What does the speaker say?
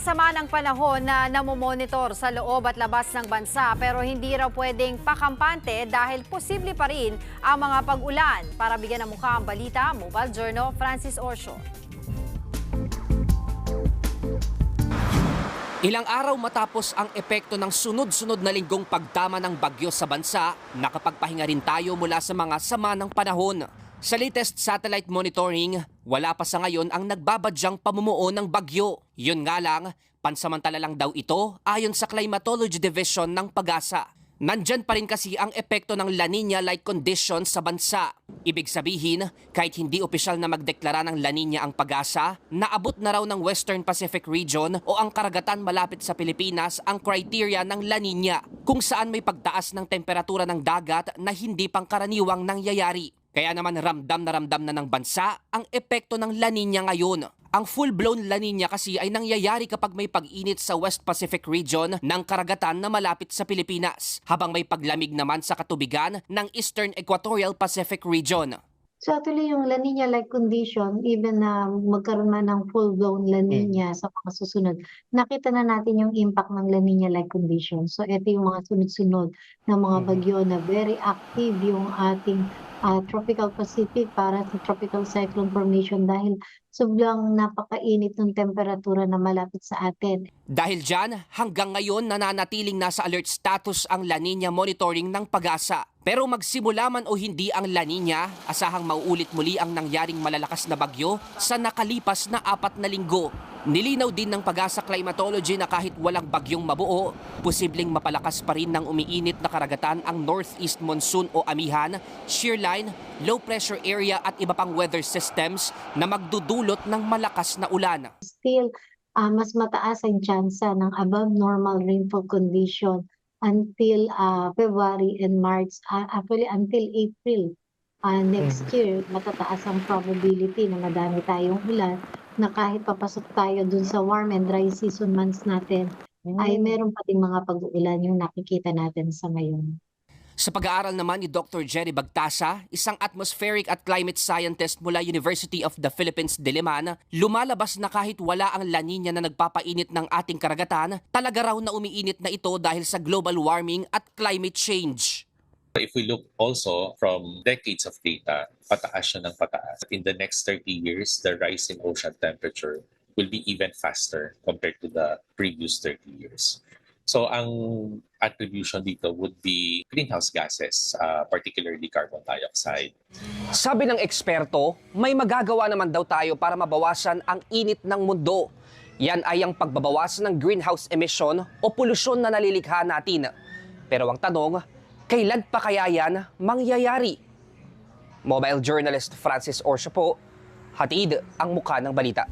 ang sama ng panahon na namomonitor sa loob at labas ng bansa pero hindi raw pwedeng pakampante dahil posible pa rin ang mga pag-ulan. Para bigyan ng mukha ang balita, Mobile Journal, Francis Orsio. Ilang araw matapos ang epekto ng sunod-sunod na linggong pagdama ng bagyo sa bansa, nakapagpahinga rin tayo mula sa mga sama ng panahon. Sa latest satellite monitoring, wala pa sa ngayon ang nagbabadyang pamumuo ng bagyo. Yun nga lang, pansamantala lang daw ito ayon sa Climatology Division ng PAGASA. Nandyan pa rin kasi ang epekto ng La Nina-like conditions sa bansa. Ibig sabihin, kahit hindi opisyal na magdeklara ng La Nina ang PAGASA, naabot na raw ng Western Pacific Region o ang karagatan malapit sa Pilipinas ang criteria ng La Nina, kung saan may pagtaas ng temperatura ng dagat na hindi pangkaraniwang nangyayari. Kaya naman ramdam na ng bansa ang epekto ng La Nina ngayon. Ang full-blown La Nina kasi ay nangyayari kapag may pag-init sa West Pacific Region ng karagatan na malapit sa Pilipinas, habang may paglamig naman sa katubigan ng Eastern Equatorial Pacific Region. So actually yung La Nina-like condition, even na magkaroon man ng full-blown La Nina sa mga susunod, nakita na natin yung impact ng La Nina-like condition. So ito yung mga sunod-sunod na mga bagyo na very active yung ating tropical Pacific para sa tropical cyclone formation dahil sobrang napakainit ng temperatura na malapit sa atin. Dahil dyan, hanggang ngayon nananatiling nasa alert status ang La Nina monitoring ng PAGASA. Pero magsimula man o hindi ang La Nina, asahang mauulit muli ang nangyaring malalakas na bagyo sa nakalipas na 4 na linggo. Nilinaw din ng PAGASA Climatology na kahit walang bagyong mabuo, posibleng mapalakas pa rin ng umiinit na karagatan ang northeast monsoon o amihan, shear line, low pressure area at iba pang weather systems na magdudulot ng malakas na ulan. Still, mas mataas ang tsansa ng above normal rainfall condition until February and March, actually until April. Next year, matataas ang probability na madami tayong ulan na kahit papasok tayo dun sa warm and dry season months natin, ay meron pa ding mga pag-uulan yung nakikita natin sa ngayon. Sa pag-aaral naman ni Dr. Jerry Bagtasa, isang atmospheric at climate scientist mula University of the Philippines, Diliman, lumalabas na kahit wala ang La Nina na nagpapainit ng ating karagatan, talaga raw na umiinit na ito dahil sa global warming at climate change. If we look also from decades of data, pataas siya ng pataas. In the next 30 years, the rise in ocean temperature will be even faster compared to the previous 30 years. So ang attribution dito would be greenhouse gases, particularly carbon dioxide. Sabi ng eksperto, may magagawa naman daw tayo para mabawasan ang init ng mundo. Yan ay ang pagbabawasan ng greenhouse emission o polusyon na nalilikha natin. Pero ang tanong, kailan pa kaya yan mangyayari? Mobile journalist Francis Orsio po, hatid ang mukha ng balita.